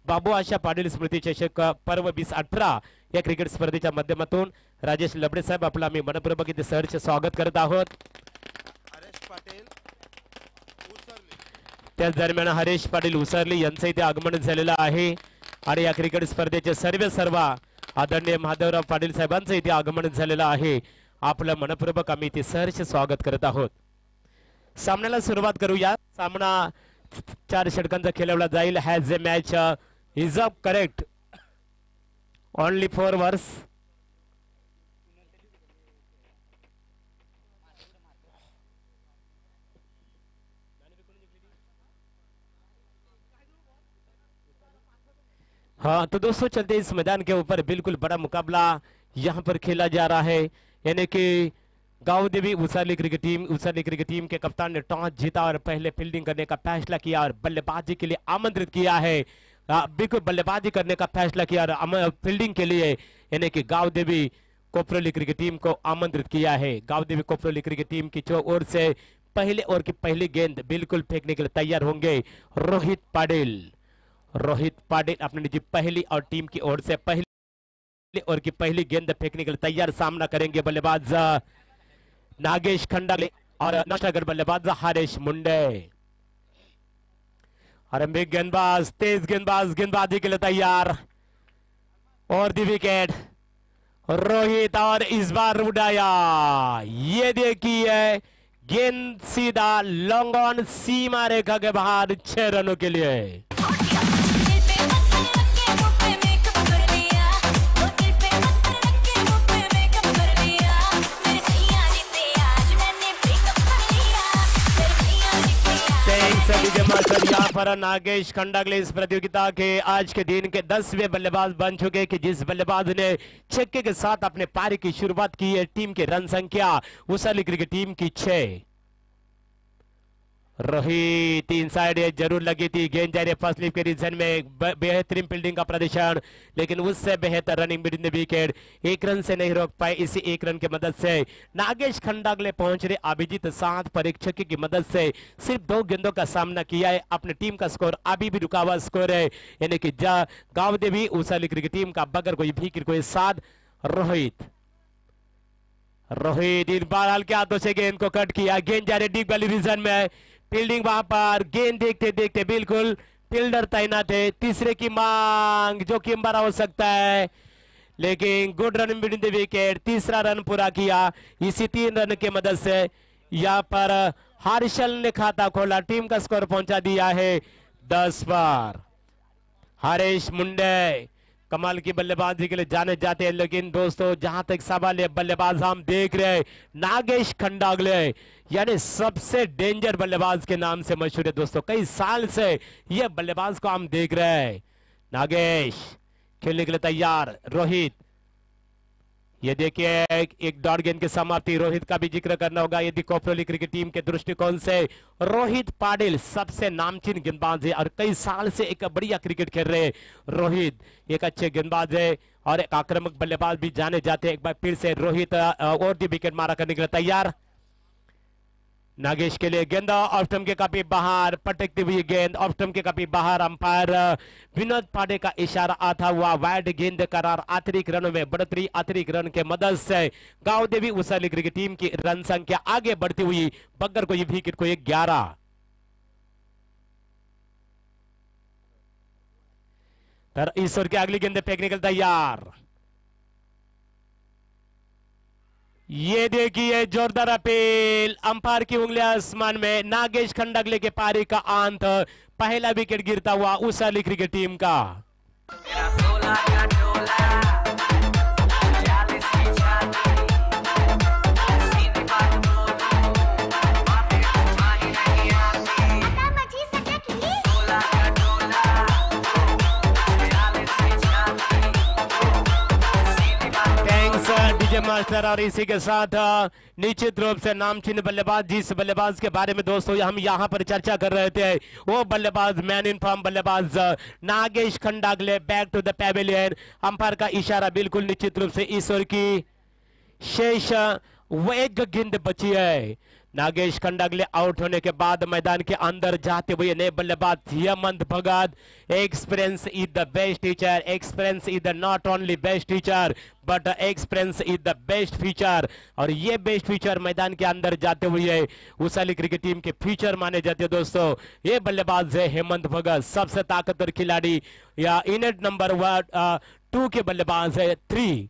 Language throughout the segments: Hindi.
बाबू आशा पाटील स्मृती चषक पर्व 2018 या क्रिकेट स्पर्धेच्या माध्यमातून राजेश लबडे साहेब आपलं आम्ही मनपूर्वक इथे सहर्ष स्वागत करत आहोत. त्याच दरम्यान हरेश पाटील उसरली यांचं इथे आगमन झालेलं आहे आणि या क्रिकेट स्पर्धेचे सर्व आदरणीय महादेवराव पाटील साहेबांचं इथे आगमन झालेलं आहे. आपलं मनपूर्वक आम्ही इथे सहर्ष स्वागत करत आहोत. सामन्याला सुरुवात करूया. सामना 4 षटकांचा खेळवला जाईल. Has a match is up correct only 4 overs. हाँ तो दोस्तों चलते इस मैदान के ऊपर बिल्कुल बड़ा मुकाबला यहाँ पर खेला जा रहा है. यानी कि गांव देवी उसाली क्रिकेट टीम के कप्तान ने टॉस जीता और पहले फील्डिंग करने का फैसला किया और बल्लेबाजी के लिए आमंत्रित किया है. बिल्कुल बल्लेबाजी करने का फैसला किया और फील्डिंग के लिए यानी कि गांव देवी कोपरोली क्रिकेट टीम को आमंत्रित किया है. गांव देवी कोपरोली क्रिकेट टीम की ओर से पहले ओवर की पहली गेंद बिल्कुल फेंकने के लिए तैयार होंगे रोहित पाटिल अपने निजी पहली और टीम की ओर से पहली ओवर की पहली गेंद फेंकने के लिए तैयार. सामना करेंगे बल्लेबाज नागेश खंडागले और नौशागर बल्लेबाज हरीश मुंडे. और बिग गेंदबाज तेज गेंदबाजी के लिए तैयार और दी विकेट रोहित और इस बार उड़ाया. ये देखिए गेंद सीधा लॉन्ग ऑन सीमा रेखा के बाहर 6 रनों के लिए. यहाँ पर नागेश खंडागले इस प्रतियोगिता के आज के दिन के 10वें बल्लेबाज बन चुके कि जिस बल्लेबाज ने छक्के के साथ अपने पारी की शुरुआत की है. टीम की रन संख्या उसाली क्रिकेट टीम की 6. रोहित इनसाइड जरूर लगी थी. गेंद जा रही फर्स्ट स्लिप के रीजन में बेहतरीन फील्डिंग का प्रदर्शन लेकिन उससे बेहतर running between the wicket. 1 run से नहीं रोक पाए. इसी 1 रन की मदद से नागेश खंडागले पहुंच रहे. अभिजीत साथ पर एक छक्के की मदद से सिर्फ 2 गेंदों का सामना किया है. अपनी टीम का स्कोर अभी भी रुका हुआ स्कोर है. यानी कि गांव देवी उसाली क्रिकेट टीम का बगैर कोई भी कोई साथ रोहित इन बार हल्के हाथों से गेंद को कट किया. गेंद जा रही डीप वाली रीजन में. फील्डिंग वहां पर गेंद देखते देखते बिल्कुल फील्डर तैनात है. तीसरे की मांग जो कि बड़ा हो सकता है लेकिन good run between the wicket. तीसरा रन पूरा किया. इसी 3 रन की मदद से यहाँ पर हर्षल ने खाता खोला. टीम का स्कोर पहुंचा दिया है 10 पर. हरीश मुंडे कमाल की बल्लेबाजी के लिए जाने जाते हैं लेकिन दोस्तों जहां तक सवाल है बल्लेबाज हम देख रहे हैं नागेश खंडागले यानी सबसे डेंजर बल्लेबाज के नाम से मशहूर है. दोस्तों कई साल से ये बल्लेबाज को हम देख रहे हैं. नागेश खेलने के लिए तैयार. रोहित ये देखिए एक डॉट गेंद की समाप्ति. रोहित का भी जिक्र करना होगा. यदि कोपरोली क्रिकेट टीम के दृष्टिकोण से रोहित पाटिल सबसे नामचीन गेंदबाज है और कई साल से एक बढ़िया क्रिकेट खेल रहे हैं. रोहित एक अच्छे गेंदबाज है और एक आक्रामक बल्लेबाज भी जाने जाते हैं. एक बार फिर से रोहित और भी विकेट मारा करने के लिए तैयार. नागेश के लिए गेंद ऑफ स्टंप के काफी बाहर पटकती हुई गेंद ऑफ स्टंप के काफी बाहर. अंपायर विनोद पांडे का इशारा आता हुआ वाइड गेंद करार. अतिरिक्त रनों में बढ़ोतरी. अतिरिक्त रन के मदद से गांव देवी उसाली क्रिकेट टीम की रन संख्या आगे बढ़ती हुई बगैर कोई विकेट को 11. ईश्वर की अगली गेंद फेंकने के लिए तैयार. ये देखिए जोरदार अपील. अंपायर की उंगलियां आसमान में. नागेश खंडागले के पारी का अंत. पहला विकेट गिरता हुआ उसाली क्रिकेट टीम का. मास्टर और इसी के साथ निश्चित रूप से नामचीन बल्लेबाज जिस बल्लेबाज के बारे में दोस्तों हम यहां पर चर्चा कर रहे थे वो बल्लेबाज मैन इन फॉर्म बल्लेबाज Nagesh Khandagale. Back to the pavilion. Umpire का इशारा बिल्कुल निश्चित रूप से ईश्वर की शेष वो एक गेंद बची है. नागेश खंडागले आउट होने के बाद मैदान के अंदर जाते हुए नए बल्लेबाज Hemant Bhagat. Experience is the best teacher, experience is the not only best teacher but experience is the best feature. और ये बेस्ट फीचर मैदान के अंदर जाते हुए उसाली क्रिकेट टीम के फीचर माने जाते हैं दोस्तों। ये बल्लेबाज है हेमंत भगत, सबसे ताकतवर खिलाड़ी या यूनिट नंबर 2 के बल्लेबाज है 3।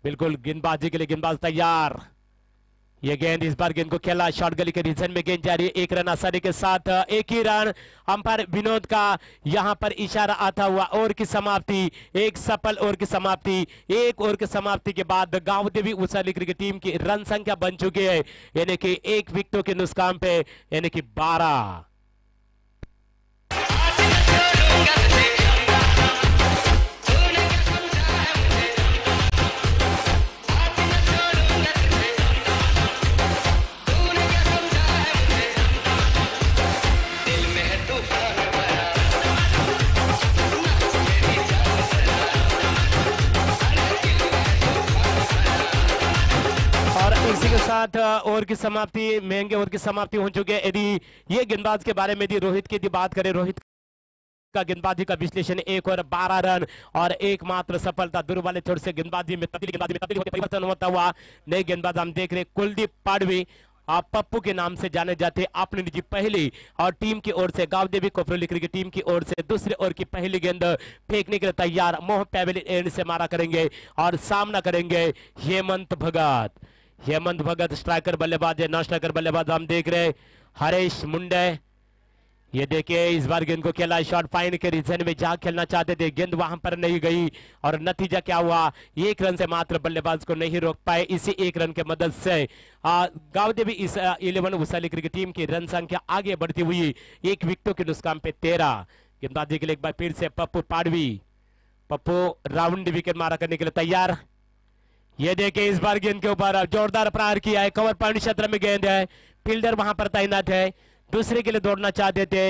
बिल्कुल गेंदबाजी के लिए गेंदबाज तैयार। ये गेंद इस बार गेंद को खेला शॉर्ट गली के रीजन में गेंद जा रही है। एक रन आसानी के साथ, एक ही रन। अंपायर विनोद का यहां पर इशारा आता हुआ ओवर की समाप्ति, एक सफल ओवर की समाप्ति। एक ओवर की समाप्ति के बाद गांव देवी उसाली क्रिकेट टीम की रन संख्या बन चुकी है यानी कि 1 विकेटों के नुकसान पे यानी कि 12। इसी के साथ ओवर की समाप्ति, महंगे ओवर की समाप्ति हो चुकी है। यदि ये गेंदबाज के बारे में यदि रोहित की बात करें, रोहित का गेंदबाजी का विश्लेषण 1 ओवर 12 रन और एकमात्र सफलता। दूर वाले छोर से गेंदबाजी में तब्दीली होते परिवर्तन होता हुआ नए गेंदबाज हम देख रहे कुलदीप पाडवी, आप पप्पू के नाम से जाने जाते। अपनी निजी पहली और टीम की ओर से गांव देवी कोपरोली क्रिकेट टीम की ओर से दूसरे ओवर की पहली गेंद फेंकने के लिए तैयार। मोह पैवेलियन एंड से मारा करेंगे और सामना करेंगे हेमंत भगत। हेमंत भगत स्ट्राइकर बल्लेबाज है, नॉन स्ट्राइकर बल्लेबाज हम देख रहे हरीश मुंडे। ये देखिए इस बार गेंद को खेला शॉर्ट फाइन के रीजन में जहां खेलना चाहते थे, गेंद वहां पर नहीं गई और नतीजा क्या हुआ, 1 रन से मात्र बल्लेबाज को नहीं रोक पाए। इसी 1 रन के मदद से गांव देवी इस 11 उसाली क्रिकेट टीम की रन संख्या आगे बढ़ती हुई 1 विकेटों के नुकसान पे 13। गेंदबाजी के लिए एक बार फिर से पप्पू पाडवी, पप्पू राउंड विकेट मारा करने के लिए तैयार। ये देखिए इस बार गेंद के ऊपर जोरदार प्रहार किया है, कवर पॉइंट क्षेत्र में गेंद है, फील्डर वहां पर तैनात है, दूसरे के लिए दौड़ना चाहते थे,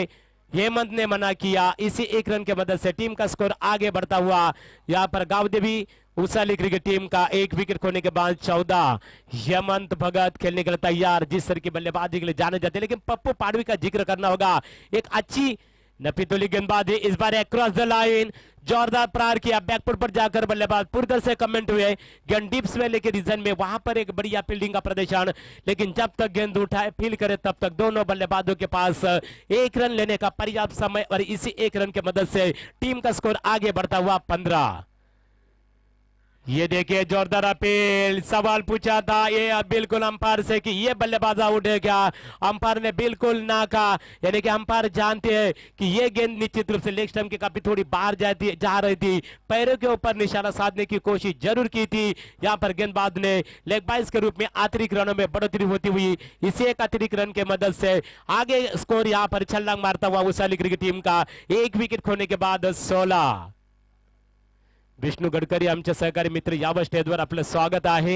हेमंत ने मना किया। इसी 1 रन के मदद से टीम का स्कोर आगे बढ़ता हुआ यहाँ पर गांव देवी उसाली क्रिकेट टीम का 1 विकेट खोने के बाद 14। हेमंत भगत खेलने के लिए तैयार, जिस तरह की बल्लेबाजी के लिए जाने जाते, लेकिन पप्पू पाडवी का जिक्र करना होगा। एक अच्छी नपीतुली गेंदबाजी, इस बार अक्रॉस द लाइन जोरदार प्रहार किया, बैकफुट पर जाकर बल्लेबाज पूरी तरह से कमेंट हुए। गेंद डीप स्वेल के रीजन में वहां पर एक बढ़िया फील्डिंग का प्रदर्शन, लेकिन जब तक गेंद उठाए फील करे तब तक दोनों बल्लेबाजों के पास 1 रन लेने का पर्याप्त समय और इसी 1 रन की मदद से टीम का स्कोर आगे बढ़ता हुआ 15। ये देखिए जोरदार अपील, सवाल पूछा था ये बिल्कुल अंपायर से कि ये बल्लेबाज आउट है क्या, अंपायर ने बिल्कुल ना कहा। यानी कि अंपायर जानते हैं कि ये गेंद निश्चित रूप से लेग स्टंप के काफी थोड़ी बाहर जा रही थी, पैरों के ऊपर निशाना साधने की कोशिश जरूर की थी। यहाँ पर गेंदबाज ने लेग बाइस के रूप में अतिरिक्त रनों में बढ़ोतरी होती हुई इसी एक अतिरिक्त रन के मदद से आगे स्कोर यहाँ पर छलांग मारता हुआ उसाली क्रिकेट टीम का 1 विकेट खोने के बाद 16। विष्णू गडकरी आमचे सहकारी मित्र यावर स्टेजवर आपलं स्वागत आहे।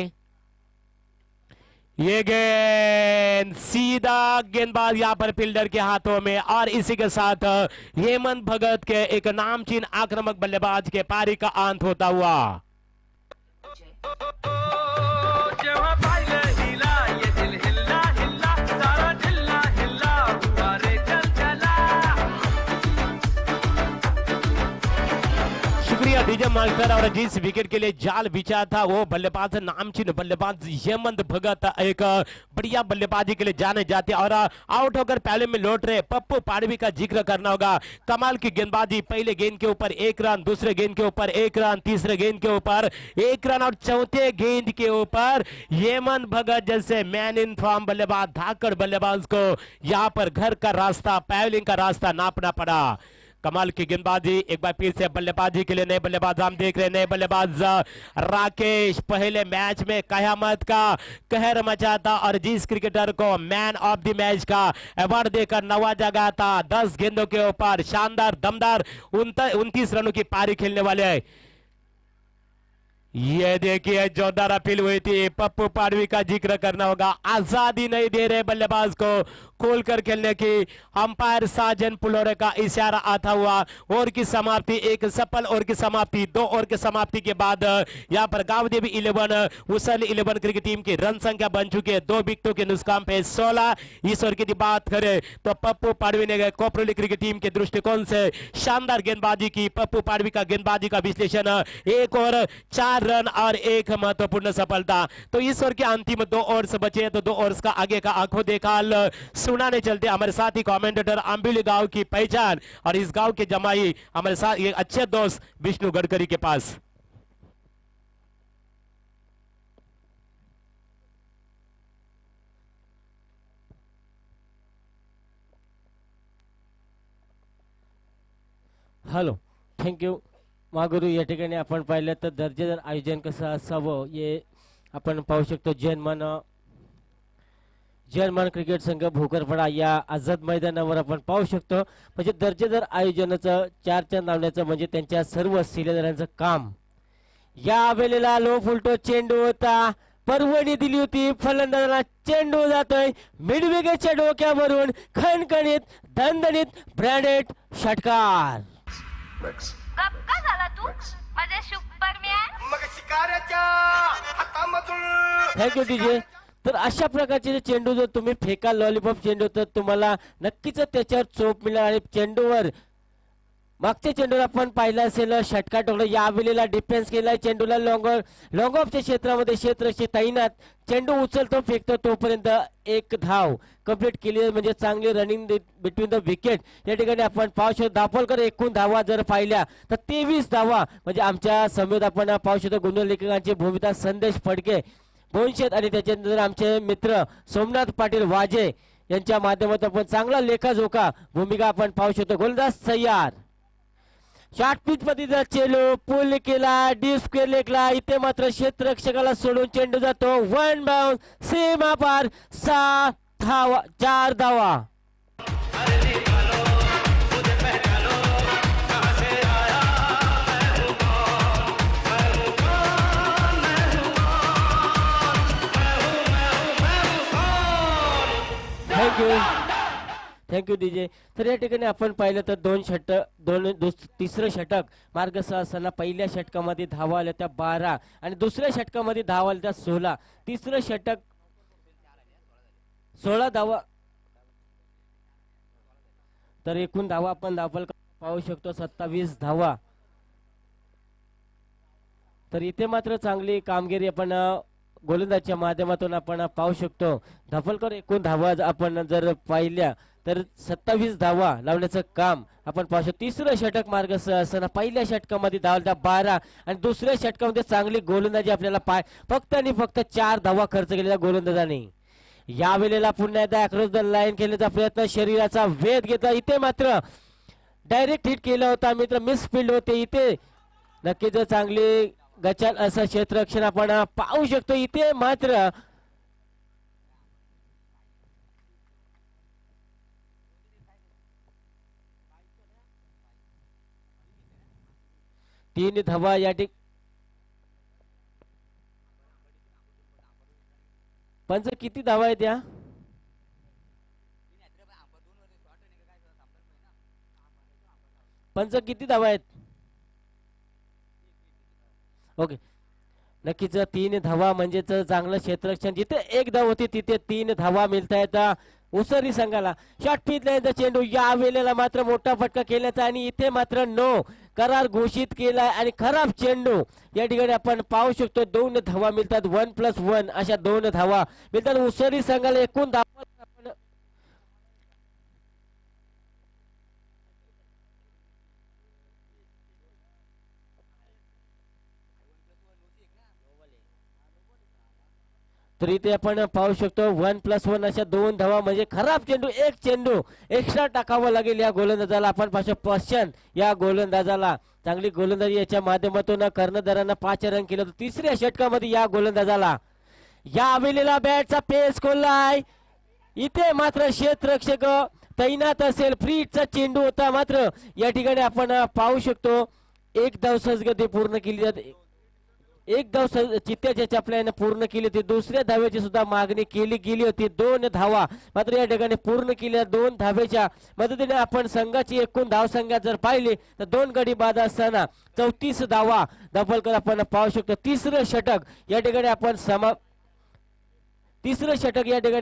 ये गेंद सीधा गेंदबाज यहाँ पर फील्डर के हाथों में और इसी के साथ हेमंत भगत के एक नामचीन आक्रामक बल्लेबाज के पारी का अंत होता हुआ। डीजे मास्टर और जिस विकेट के लिए जाल बिछा था वो बल्लेबाज नामचीन बल्लेबाज हेमंत भगत एक बढ़िया बल्लेबाजी के लिए जाने जाते और आउट होकर पहले में लौट रहे पप्पू पाडवी का जिक्र करना होगा। कमाल की गेंदबाजी, पहले गेंद के ऊपर 1 रन, दूसरे गेंद के ऊपर 1 रन, तीसरे गेंद के ऊपर 1 रन और चौथे गेंद के ऊपर हेमंत भगत जैसे मैन इन फॉर्म बल्लेबाज, धाकड़ बल्लेबाज को यहाँ पर घर का रास्ता, पैवलिंग का रास्ता नापना पड़ा। कमाल की गेंदबाजी, एक बार फिर से बल्लेबाजी के लिए नए बल्लेबाज हम देख रहे हैं। नए बल्लेबाज राकेश पहले मैच में कयामत का कहर मचा था और जिस क्रिकेटर को मैन ऑफ द मैच का अवार्ड देकर नवाजा गया था, 10 गेंदों के ऊपर शानदार दमदार 29 रनों की पारी खेलने वाले ये देखिए जोरदार अपील हुई थी, पप्पू पाडवी का जिक्र करना होगा। आजादी नहीं दे रहे बल्लेबाज को खोलकर खेलने की। अंपायर साजन पुलोरे का इशारा आता हुआ। ओवर की समाप्ति, एक सफल ओवर की समाप्ति। 2 ओवर की समाप्ति के बाद यहाँ पर गांवदेवी 11 उसल 11 क्रिकेट टीम की रन संख्या बन चुकी है 2 विकेटों के नुकसान पे 16। इस ओवर की बात करें तो पप्पू पाडवी ने कोपरोली क्रिकेट टीम के दृष्टिकोण से शानदार गेंदबाजी की। पप्पू पाडवी का गेंदबाजी का विश्लेषण, 1 ओवर 4 रन और 1 महत्वपूर्ण सफलता। तो इस ओवर के अंतिम 2 ओवर्स बचे तो 2 ओवर्स का आगे का आंखों देखा सुनाने चलते हमारे साथ ही कमेंटेटर अंबिली गांव की पहचान और इस गांव के जमाई हमारे साथ ये अच्छे दोस्त विष्णु गडकरी के पास। Hello, thank you मागुरू। या ठिकाणी आपण पाहिलं तर दर्जेदार आयोजन कसं असावं हे आपण पाहू शकतो। जर्मन क्रिकेट संघ भोकरपडा या आझाद मैदानावर आपण पाहू शकतो। म्हणजे दर्जेदार आयोजनाचं 4 लावण्याचं म्हणजे त्यांच्या सर्व सिलेदारांचं काम। या वेळेला लो फुलटो चेंडू होता, परवणी दिली होती फलंदाजाला, चेंडू जातोय मिडविकेटच्या डोक्यावरून, खणखणीत दणदणीत ब्रँडेड षटकार। गप्पा झाला तू माझे सुपरमॅन मग शिकाऱ्याच्या हातामधून। Thank you DJ. तर अशा प्रकारचे चेंडू जर तुम्ही फेकाल लॉलीपॉप चेंडू तर तुम्हाला नक्कीच त्याच्यावर चोप मिळेल आणि चेंडूवर मागच्या चेंडूवर आपण पाहिलं असेल षटकार टोकला। यावेळेला डिफेन्स केलाय, चेंडूला लॉंग ऑफच्या क्षेत्रामध्ये क्षेत्ररक्षक तैनात, चेंडू उचलतो फेकतो तोपर्यंत 1 धाव कंप्लीट केली म्हणजे चांगली रनिंग बिटवीन द विकेट। या ठिकाणी आपण पाहू शकतो दापोलकर एकूण धावा जर पाहिल्या तर 23 धावा म्हणजे आमच्या समेत आपण पाहू शकतो गुणवंत लेखकांची भूमिका संदेश फडके बोनशेत आणि त्याच्यानंतर आमचे मित्र सोमनाथ पाटील वाजे यांच्या माध्यमातून आपण चांगला लेखाजोखा भूमिका आपण पाहू शकतो। गोलंदाज तयार, शॉर्ट पिच मध्ये चेंडू पुल केला, डीप स्क्वेअर लेखला, इथे मात्र क्षेत्ररक्षकाला सोडून चेंडू जातो 1 बाउंस सीमा पार 4 धावा। Thank you DJ. तर या ठिकाणी आपण पाहिलं तर तिसरं षटक मार्गस्थ असताना पहिल्या षटकामध्ये धावा आल्या त्या 12 आणि दुसऱ्या षटकामध्ये धावा आल्या त्या 16। तिसरं षटक 16 धावा, तर एकूण धावा आपण दाखल पाहू शकतो 27 धावा। तर इथे मात्र चांगली कामगिरी आपण गोलंदाजच्या माध्यमातून आपण पाहू शकतो। धाफलकर एकूण धावा आपण जर पाहिल्या तर 27 धावा लावण्याचं काम आपण पाहू शकतो। तिसरं षटक मार्गस्थ असताना पहिल्या षटकामध्ये धावा 12 आणि दुसऱ्या षटकामध्ये चांगली गोलंदाजी आपल्याला फक्त आणि फक्त 4 धावा खर्च केलेल्या गोलंदाजाने। या वेळेला पुन्हा एकदा अक्रॉस द लाईन खेळण्याचा प्रयत्न, शरीराचा वेध घेतला, इथे मात्र डायरेक्ट हिट केला होता मित्र, मिस फील्ड होते। इथे नक्कीच चांगली गचाल असं क्षेत्ररक्षण आपण पाहू शकतो। इथे मात्र तीन धावा या पंच किती धावा आहेत या? पंच किती धावा आहेत? ओके, नक्कीच 3 धावा म्हणजेच चांगलं क्षेत्ररक्षण। जिथे 1 धाव होती तिथे 3 धावा मिळत आहेत उसरी संघाला। शॉट पिचला चेंडू या वेळेला मात्र मोठा फटका केल्याचा आणि इथे मात्र नो करार घोषित केला आणि खराब चेंडू। या ठिकाणी आपण पाहू शकतो 2 धावा मिळतात, 1+1 अशा 2 धावा मिळतात उसरी संघाला। एकूण धावा तर इथे आपण पाहू शकतो 1+1 अशा 2 धावा म्हणजे खराब चेंडू, 1 चेंडू एक्स्ट्रा टाकावा लागेल या गोलंदाजाला। आपण पाहू पश्चन या गोलंदाजाला चांगली गोलंदाजी याच्या माध्यमातून कर्णधारांना 5 रन केलं। तिसऱ्या षटकामध्ये या गोलंदाजाला या वेळेला बॅटचा पेस खोललाय, इथे मात्र क्षेत्ररक्षक तैनात असेल, फ्रीचा चेंडू होता मात्र या ठिकाणी आपण पाहू शकतो 1 धाव सहजगती पूर्ण केली जाते। एक धाव चित्त्याच्या चपल्याने पूर्ण केली होती. दुसऱ्या धावेची सुद्धा मागणी केली गेली होती. 2 धावा मात्र या ठिकाणी पूर्ण केल्या. 2 धावेच्या मदतीने आपण संघाची एकूण धावसंख्या जर पाहिली तर 2 गडी बाद असताना 34 धावा धावफलक आपण पाहू शकतो. तिसरं षटक या ठिकाणी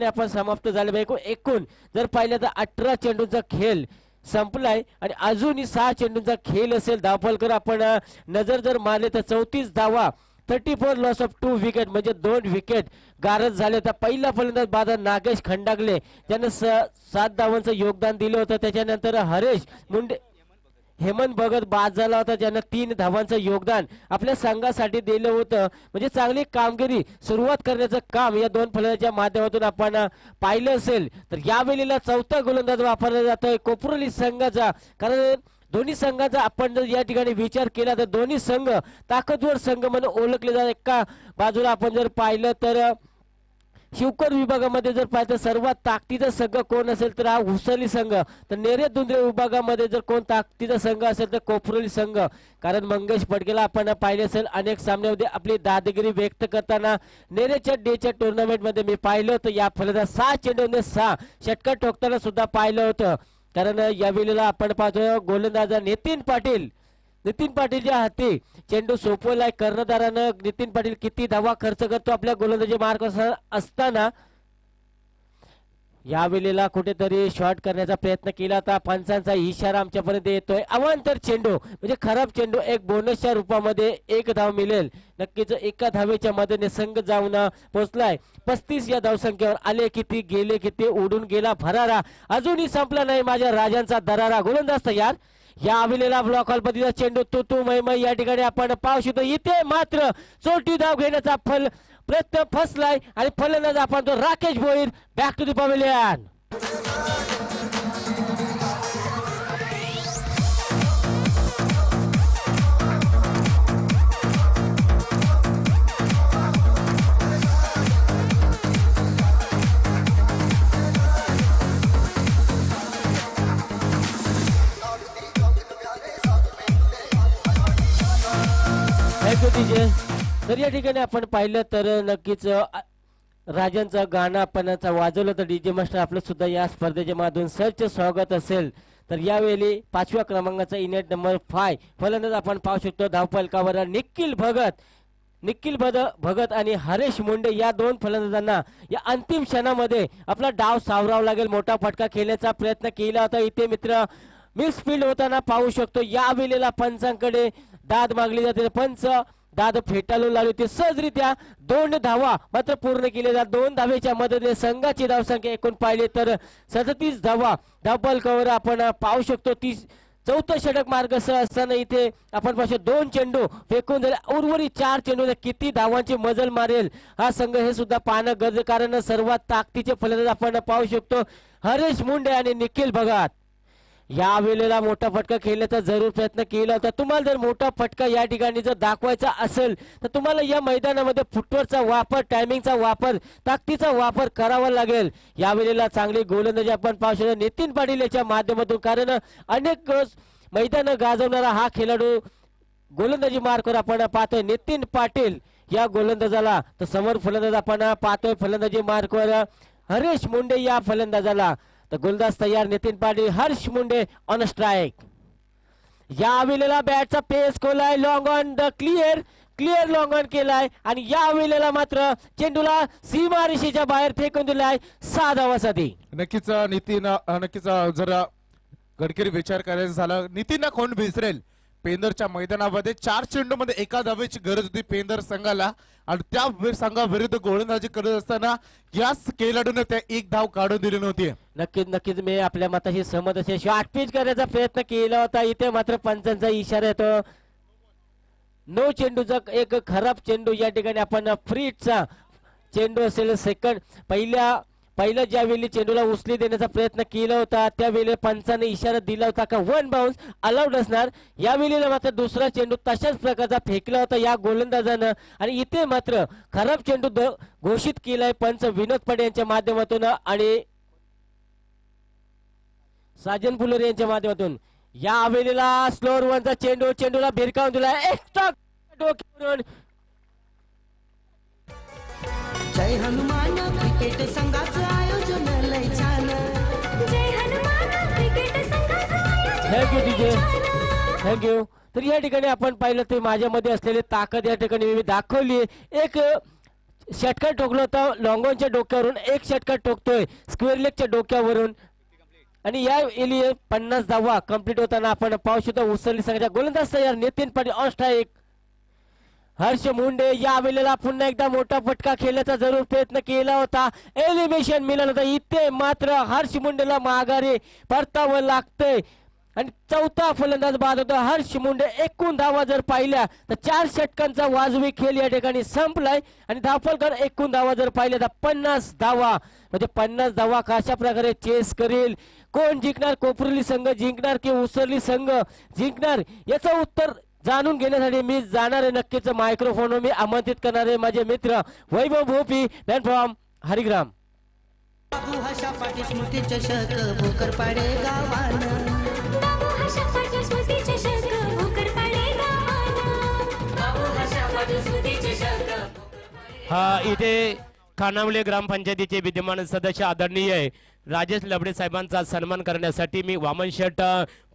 आपण समाप्त झाले पाहिजे. एकूण जर पाहिलं तर 18 चेंडूचा खेळ संपलाय आणि अजूनही 6 चेंडूंचा खेळ असेल. धावफलकर आपण नजर जर मारले तर 34 धावा, 34 लॉस ऑफ 2 विकेट म्हणजे 2 विकेट गारद झाले. तर पहिला फलंदाज बाद नागेश खंडागले ज्यानं 7 धावांचं योगदान दिलं होतं. त्याच्यानंतर हरेश मुंडे, हेमंत भगत बाद झाला होता ज्यानं 3 धावांचं योगदान आपल्या संघासाठी दिलं होतं. म्हणजे चांगली कामगिरी सुरुवात करण्याचं काम या 2 फलंदाजांच्या माध्यमातून आपण पाहिलं असेल. तर यावेळेला चौथा गोलंदाज वापरला जातोय कोपरोली संघाचा. कारण दोन्ही संघाचा आपण जर या ठिकाणी विचार केला तर दोन्ही संघ ताकदवर संघ म्हणून ओळखले जातात. एका बाजूला आपण जर पाहिलं तर शिवकर विभागामध्ये जर पाहिलं सर्वात ताकदीचा संघ कोण असेल तर हा हुसली संघ. तर नेरे दुंद्रे विभागामध्ये जर कोण ताकदीचा संघ असेल तर कोपरोली संघ. कारण मंगेश पडकेला आपण पाहिले असेल अनेक सामन्यामध्ये आपली दादागिरी व्यक्त करताना नेरेच्या डेच्या टुर्नामेंटमध्ये मी पाहिलं होतं. या फलंदाज 6 चेंडूने 6 षटकार ठोकताना सुद्धा पाहिलं होतं. कारण यावेळेला आपण पाहतो गोलंदाज नितीन पाटीलच्या हाती चेंडू सोपवलाय. कर्णधारानं नितीन पाटील किती धावा खर्च करतो आपल्या गोलंदाजी मार्ग असताना यावेळेला कुठेतरी शॉट करण्याचा प्रयत्न केला होता. पंचांचा इशारा आमच्यापर्यंत येतोय. अवांतर चेंडू म्हणजे खराब चेंडू एक बोनसच्या रूपामध्ये 1 धाव मिळेल. नक्कीच एका धावेच्या मदतीने संघ जाऊन पोहोचलाय 35 या धावसंख्येवर. आले किती गेले किती उडून गेला भरारा. अजूनही संपला नाही माझ्या राजांचा दरारा. गोलंदाज तयार. या वेळेला ब्लॉक हॉलपतीचा चेंडू तू मै या ठिकाणी आपण पाहू शकतो. इथे मात्र चोटी धाव घेण्याचा प्रयत्न फसलाय आणि फलंदाज आपण तो Rakesh Bhoir. Back to the pavilion. तर या ठिकाणी आपण पाहिलं तर नक्कीच राजांचं गाणं आपण वाजवलं तर डीजे मास्टर आपलं सुद्धा या स्पर्धेच्या माध्यमातून सरचे स्वागत असेल. तर यावेळी 5व्या क्रमांकाचा इनेट नंबर 5 फलंदाज आपण पाहू शकतो. धावफलकावर निखिल भगत आणि हरेश मुंडे या 2 फलंदाजांना या अंतिम क्षणामध्ये आपला डाव सावरावा लागेल. मोठा फटका खेळण्याचा प्रयत्न केला होता. इथे मित्र मिस फील्ड होताना पाहू शकतो. या वेळेला पंचांकडे दाद मागली जाते. पंच दाद फेटाळून लावली होती. सहजरित्या 2 धावा मात्र पूर्ण केले जातात. 2 धावेच्या मदतीने संघाची धावसंख्या एकूण पाहिली तर 37 धावा धावफलकावर आपण पाहू शकतो. 4थं षटक मार्ग असताना इथे आपण पाहू शकतो 2 चेंडू फेकून झाले. उर्वरित 4 चेंडू किती धावांची मजल मारेल हा संघ हे सुद्धा पाहणं गरजेचं. कारण सर्वात ताकदीचे फलंदाज आपण पाहू शकतो हरेश मुंडे आणि निखिल भगत. या वेळेला मोठा फटका खेळण्याचा जरूर प्रयत्न केला होता. तुम्हाला जर मोठा फटका या ठिकाणी जर दाखवायचा असेल तर तुम्हाला या मैदानामध्ये फुटवर्कचा वापर, टायमिंगचा वापर, ताकदीचा वापर करावा लागेल. या वेळेला चांगली गोलंदाजी आपण पाहू शकतो नितीन पाटील याच्या माध्यमातून. कारण अनेक मैदान गाजवणारा हा खेळाडू गोलंदाजी मार्कवर आपण पाहतोय नितीन पाटील या गोलंदाजाला. तर समोर फलंदाज आपण पाहतोय फलंदाजी मार्कवर हरेश मुंडे या फलंदाजाला. तर गोलंदाज तयार नितीन पाटील, हर्ष मुंडे ऑन स्ट्राइक. या वेळेला बॅटचा पेस खोलाय. Long on the clear long on केलाय आणि या वेळेला मात्र चेंडूला सीमारेषेच्या बाहेर फेकून दिलाय 6 धावासाठी. नक्कीच जरा गडकरी विचार करायचा झाला नितीनला कोण विसरेल. पेंदरच्या मैदानामध्ये 4 चेंडू मध्ये 1 धावेची गरज होती पेंदर संघाला आणि त्या संघाविरुद्ध गोलंदाजी करत असताना याच खेळाडूने त्या 1 धाव काढून दिली नव्हती. नक्कीच मी आपल्या मताशी सहमत असे. शॉर्ट पिच करण्याचा प्रयत्न केला होता. इथे मात्र पंचांचा इशारा येतो. 9 चेंडूचा एक खराब चेंडू या ठिकाणी आपण फ्रीटचा चेंडू असेल. सेकंड पहिल्या ज्यावेळी चेंडूला उचली देण्याचा प्रयत्न केला होता त्यावेळी पंचाने इशारा दिला होता का 1 बाउन्स अलाउड असणार. यावेळी मात्र दुसरा चेंडू तशाच प्रकारचा फेकला होता या गोलंदाजानं आणि इथे मात्र खराब चेंडू घोषित केलाय पंच विनोद पडे यांच्या माध्यमातून आणि साजन फुलोरे यांच्या माध्यमातून. या वेळेला स्लोअर वनचा चेंडूला भिरकावून दिला. एक्स्ट्रा डोक्यावरून जय हनुमान क्रिकेट संघाचं आयोजन लय छान. जय हनुमान क्रिकेट संघाचं आयोजन थँक्यू लय डीजे, छान. थँक्यू. तर या ठिकाणी आपण पाहिलं ते माझ्यामध्ये असलेली ताकद या ठिकाणी मी दाखवली. एक षटकार ठोकलं होतं लॉंगॉनच्या डोक्यावरून, एक षटकार ठोकतोय स्क्वेअर लेगच्या डोक्यावरून आणि या एली 50 धावा कंप्लीट होताना आपण पाहू शकतो उसरली संघाच्या गोलंदाज तयार नितीन पाटील ऑन स्ट्राईक. हर्ष मुंडे या वेळेला पुन्हा एकदा मोठा फटका खेळण्याचा जरूर प्रयत्न केला होता, एलिमिनेशन मिळालं होतं. इथे मात्र हर्ष मुंडेला माघारी परतावं लागतंय आणि चौथा फलंदाज बाद होता हर्ष मुंडे. एकूण धावा जर पाहिल्या तर 4 षटकांचा वाजवी खेळ या ठिकाणी संपलाय आणि धावफलकर एकूण धावा जर पाहिल्या तर 50 धावा, म्हणजे 50 धावा कशा प्रकारे चेस करेल, कोण जिंकणार, कोपरली संघ जिंकणार की उसरली संघ जिंकणार, याचं उत्तर जाणून घेण्यासाठी मी जाणार आहे नक्कीच मायक्रोफोन मी आमंत्रित करणार आहे माझे मित्र वैभव भोपी मॅन फ्रॉम हरिग्राम. बाबू हशा पाटील स्मृती चषक भोकरपाडे गावानं. बाबू हशा पाटील स्मृती चषक भोकरपाडे गावानं. बाबू हशा पाटील स्मृती चषक. हा इथे खानावले ग्रामपंचायतीचे विद्यमान सदस्य आदरणीय राजेश लबडे साहेबांचा सन्मान करण्यासाठी मी वामन शेठ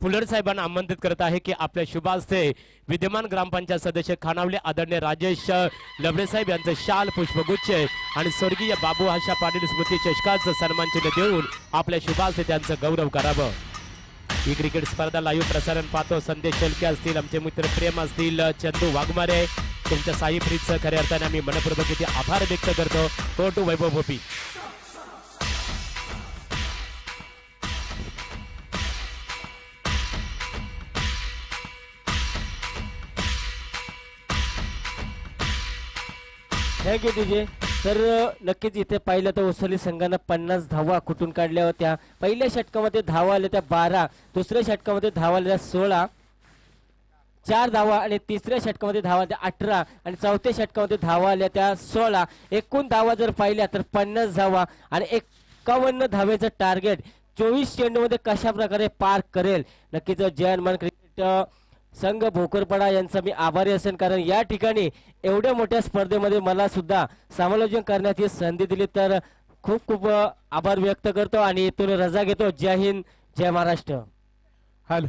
फुलर साहेबांना आमंत्रित करत आहे की आपल्या शुभ हस्ते विद्यमान ग्रामपंचायत सदस्य खानावले आदरणीय राजेश लबडे साहेब यांचं शाल पुष्पगुच्छ आणि स्वर्गीय बाबू हशा पाटील स्मृती चषकाचं सन्मान चिन्ह देऊन आपल्या शुभ हस्ते त्यांचं गौरव करावं. ही क्रिकेट स्पर्धा लाईव्ह प्रसारण पाहतो संदेश शेळके असतील, आमचे मित्र प्रेम असतील, चंदू वाघमारे, तुमच्या साई फ्रीजचं खऱ्या अर्थाने आम्ही मनपूर्वक इथे आभार व्यक्त करतो. तो to Vaibhav Bhopi. Thank you DJ. तर नक्कीच इथे पाहिलं तर उसरली संघानं 50 धावा कुठून काढल्या होत्या. पहिल्या षटकामध्ये धावा आल्या त्या 12, दुसऱ्या षटकामध्ये धावा आल्या 16, 4 धावा आणि तिसऱ्या षटकामध्ये धावा आल्या 18 आणि चौथ्या षटकामध्ये धावा आल्या त्या 16. एकूण धावा जर पाहिल्या तर 50 धावा आणि 51 धावेचं टार्गेट 24 चेंडूमध्ये कशा प्रकारे पार करेल. नक्कीच जय हनुमान क्रिकेट संघ भोकरपाडा यांचा मी आभारी असेल, कारण या ठिकाणी एवढ्या मोठ्या स्पर्धेमध्ये मला सुद्धा समालोचन करण्याची संधी दिली, तर खूप खूप आभार व्यक्त करतो आणि इथून रजा घेतो. जय हिंद, जय महाराष्ट्र. हॅलो,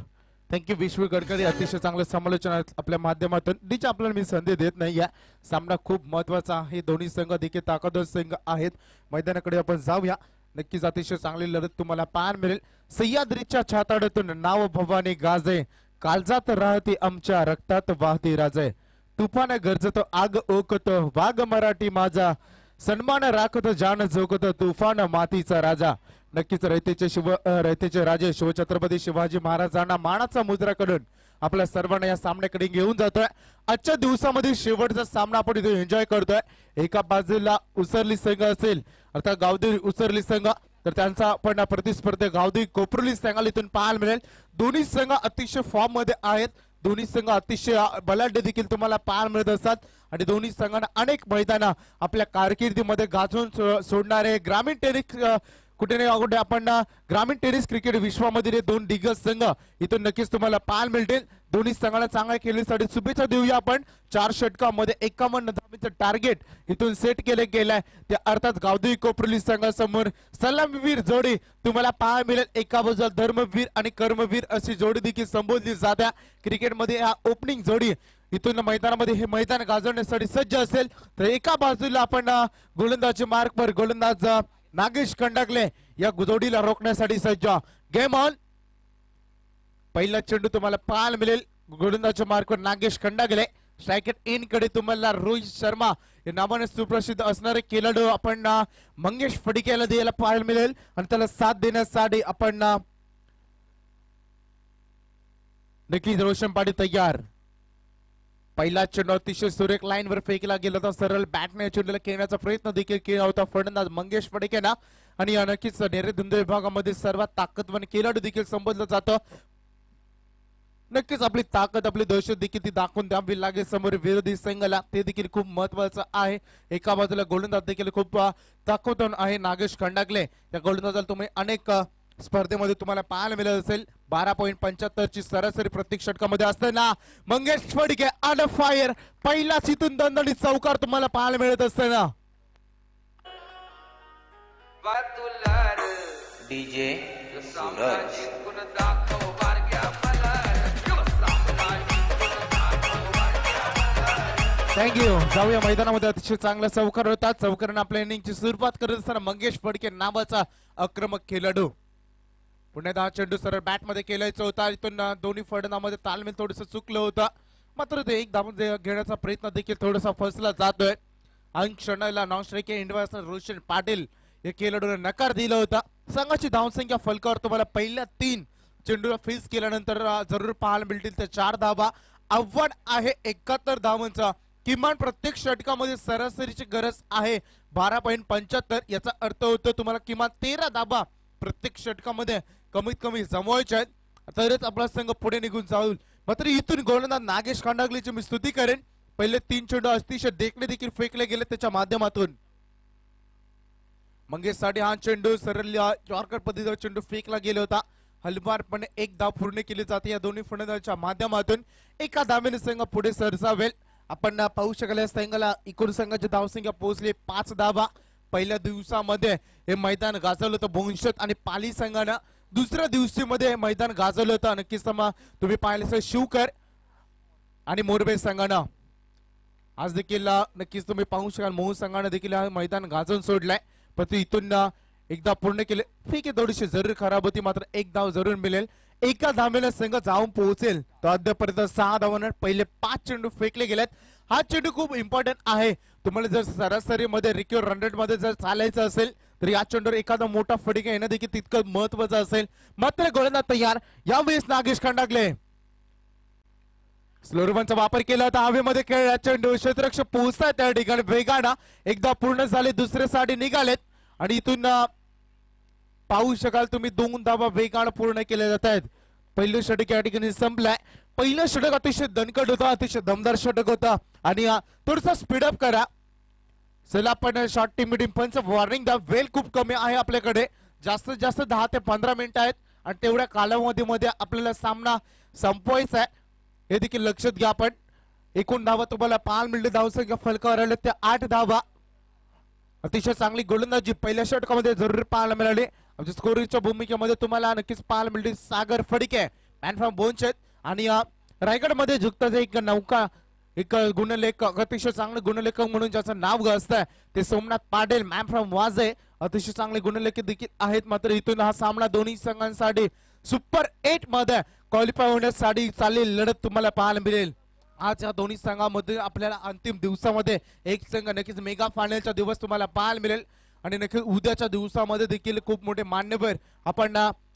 थँक्यू विश्व गडकरी. अतिशय चांगलं समालोचन आपल्या माध्यमातून डीच्या आपल्याला मी संधी देत नाही. या सामना खूप महत्वाचा आहे, दोन्ही संघ देखील ताकदवर संघ आहेत. मैदानाकडे आपण जाऊया. नक्कीच अतिशय चांगली लढत तुम्हाला पाहायला मिळेल. सह्याद्रीच्या छाताडातून नाव भवानी गाजे, काळजात राहते आमच्या रक्तात वाहते राजे, तुफान गरजतो आग ओकतो वाघ मराठी माझा, सन्मान राखतो जान जोगतो तुफान मातीचा राजा. नक्कीच रयतेचे राजे शिवछत्रपती शिवाजी महाराजांना मानाचा मुद्रा करून आपल्या सर्वांना या सामन्याकडे घेऊन जातोय. आजच्या दिवसामध्ये शेवटचा सामना आपण इथे एन्जॉय करतोय. एका बाजूला उसरली संघ असेल अर्थात गावदेवी उसरली संघ, तर त्यांचा पण प्रतिस्पर्धी गावदेवी कोपरली संघाला इथून पाहायला मिळेल. दोन्ही संघ अतिशय फॉर्म मध्ये आहेत, दोन्ही संघ अतिशय बलाढ्य देखील तुम्हाला पाहायला मिळत असतात आणि दोन्ही संघांना अनेक मैदान आपल्या कारकिर्दीमध्ये गाजवून सोडणारे ग्रामीण टेनिस कुठे नाही कुठे आपण ग्रामीण टेनिस क्रिकेट विश्वामधील हे 2 दिग्गज संघ इथून नक्कीच तुम्हाला पाहायला मिळतील. दोन्ही संघाला चांगल्या खेळीसाठी शुभेच्छा देऊया आपण. 4 षटकामध्ये 51 धावेचं टार्गेट इथून सेट गेलंय. ते अर्थात गावदेवी कोपरली संघासमोर सलामीवीर जोडी तुम्हाला पाहायला मिळेल. एका बाजूला धर्मवीर आणि कर्मवीर अशी जोडी देखील संबोधली जाते क्रिकेटमध्ये. हा ओपनिंग जोडी इथून मैदानामध्ये हे मैदान गाजवण्यासाठी सज्ज असेल. तर एका बाजूला आपण गोलंदाजी मार्कवर गोलंदाज नागेश खंडागले या जोडीला रोखण्यासाठी सज्ज. Game on. पहिला चेंडू तुम्हाला पाहायला मिळेल. गोलंदाजच्या मार्कवर नागेश खंडागले. स्ट्रायकर इन कडे तुम्हाला रोहित शर्मा या नावाने सुप्रसिद्ध असणारे खेळाडू आपण मंगेश फडिकेला द्यायला पाहायला मिळेल आणि त्याला साथ देण्यासाठी आपण नक्कीच रोशन पाटी तयार. पहिला चेंडू अतिशय सुरेख लाईन वर फेकला गेला होता. सरळ बॅटने चेंडूला खेळण्याचा प्रयत्न देखील केला होता फलंदाज मंगेश फडकेना आणि नक्कीच नेरे धुंद विभागामध्ये सर्वात ताकदवान खेळाडू देखील संबोधलं जातं. नक्कीच आपली ताकद आपली दहशत देखील ती दाखवून द्यावी लागेल समोर विरोधी संघाला, ते देखील खूप महत्वाचं आहे. एका बाजूला गोलंदाज देखील खूप ताकदवान आहे नागेश खंडागले. या गोलंदाजाला तुम्ही अनेक स्पर्धेमध्ये तुम्हाला पाहायला मिळत असेल. 12.75 ची सरासरी प्रत्येक षटकामध्ये असताना मंगेश फडके ऑन फायर. पहिलाच इथून दणदणीत चौकार तुम्हाला पाहायला मिळत असताना डीजे सूरज थँक्यू. जाऊया मैदानामध्ये अतिशय चांगला चौकार होता. चौकारानं आपल्या इनिंगची सुरुवात करत असताना मंगेश फडके नावाचा आक्रमक खेळाडू पुण्यात हा चेंडू सरळ बॅट मध्ये केलायचा होता. इथून दोन्ही फलंदाजांमध्ये तालमेल थोडस चुकलं होतं, मात्र ते एक धाव घेण्याचा प्रयत्न देखील थोडासा फसला जातोय. अंक क्षणाला नॉन स्ट्राईक इंडिया रोशन पाटील या खेळाडूने नकार दिला होता. संघाची धावसंख्या फलकावर तुम्हाला पहिल्या 3 चेंडूला फेस केल्यानंतर जरूर पाहायला मिळतील त्या 4 धावा. आव्हान आहे 71 धावांचा. किमान प्रत्येक षटकामध्ये सरासरीची गरज आहे 12.75. याचा अर्थ होतो तुम्हाला किमान 13 धावा प्रत्येक षटकामध्ये कमीत कमी जमवायच्या आहेत, तरच आपला संघ पुढे निघून जाईल. मात्र इथून गोलंदाज नागेश खंडागलेची मी स्तुती करेन. पहिले 3 चेंडू अतिशय देखणे देखील फेकले गेले त्याच्या माध्यमातून. मंगेशसाठी हा चेंडू सरळ यॉर्कर पद्धतीचा चेंडू फेकला गेला होता. हलवारपणे एक धाव पूर्ण केली जाते या दोन्ही फलंदाजांच्या माध्यमातून. एका धावेने संघ पुढे सरसावेल. आपण पाहू शकाल या संघाला एकूण संघाची धावसंख्या पोहोचली 5 धावा. पहिल्या दिवसामध्ये हे मैदान गाजवलं होतं भोंगशत आणि पाली संघानं. दुसऱ्या दिवशीमध्ये मैदान गाजवलं होतं नक्कीच तुम्ही पाहिलं शिवकर आणि मोरबे संघानं. आज देखील नक्कीच तुम्ही पाहू शकाल मोहन संघानं देखील हा मैदान गाजवून सोडलाय. पण इथून एकदा पूर्ण केले. ठीक आहे थोडीशी जरूर खराब होती, मात्र एक धाव जरूर मिळेल. एका धावेला संघ जाऊन पोहोचेल. तर अद्यापर्यंत 6 धावांवर पहिले 5 चेंडू फेकले गेलेत. हा चेंडू खूप इम्पॉर्टंट आहे. तुम्हाला जर सरासरीमध्ये रिक्युअर रन रेट मध्ये जर चालायचं असेल तर या चेंडूवर एखादा मोठा फटका येणं देखील तितकं महत्वाचं असेल. मात्र गोलंदाज तयार. यावेळेस नागेश खंडागले स्लोरमनचा वापर केला होता. हवेमध्ये खेळला चेंडू क्षेत्ररक्षक पोहोचताय त्या ठिकाणी वेगानं. एकदा पूर्ण झाले, दुसऱ्यासाठी निघालेत आणि इथून पाहू शकाल तुम्ही 2 धावा वेगानं पूर्ण केल्या जात आहेत. पहिलं षटक या ठिकाणी संपलाय. पहिलं षटक अतिशय दणकट होतं, अतिशय दमदार षटक होतं आणि थोडसा स्पीडअप करा. चला आपण शॉर्ट टीम मीटिंग पंच वॉर्निंग द्या. वेळ खूप कमी आहे आपल्याकडे. जास्तीत जास्त 10 ते 15 मिनिटं आहेत आणि तेवढ्या कालावधीमध्ये आपल्याला सामना संपवायचा आहे. हे देखील लक्षात घ्या. आपण एकूण धावा तुम्हाला पाहायला मिळते. धावसंख्या फलकावर आल्या त्या 8 धावा. अतिशय चांगली गोलंदाजी पहिल्या षटकामध्ये जरूर पाहायला मिळाली. आमच्या स्कोरिंगच्या भूमिकेमध्ये तुम्हाला नक्कीच पाहायला मिळते सागर फडके मॅन फ्रॉम बोनचेत आणि रायगडमध्ये झुकताचे एक नौका एक गुणलेखक अतिशय चांगले गुणलेखक म्हणून ज्याचं नाव गाजतंय ते सोमनाथ पाटील मॅन फ्रॉम वाजे अतिशय चांगले गुणलेखक देखील आहेत. मात्र इथून हा सामना दोन्ही संघांसाठी सुपर 8 मध्ये क्वालिफाय होण्यासाठी चाललेली लढत तुम्हाला पाहायला मिळेल. आज या दोन्ही संघामध्ये आपल्याला अंतिम दिवसामध्ये एक संघ नक्कीच मेगा फायनलचा दिवस तुम्हाला पाहायला मिळेल आणि नक्कीच उद्याच्या दिवसामध्ये देखील खूप मोठे मान्यवर आपण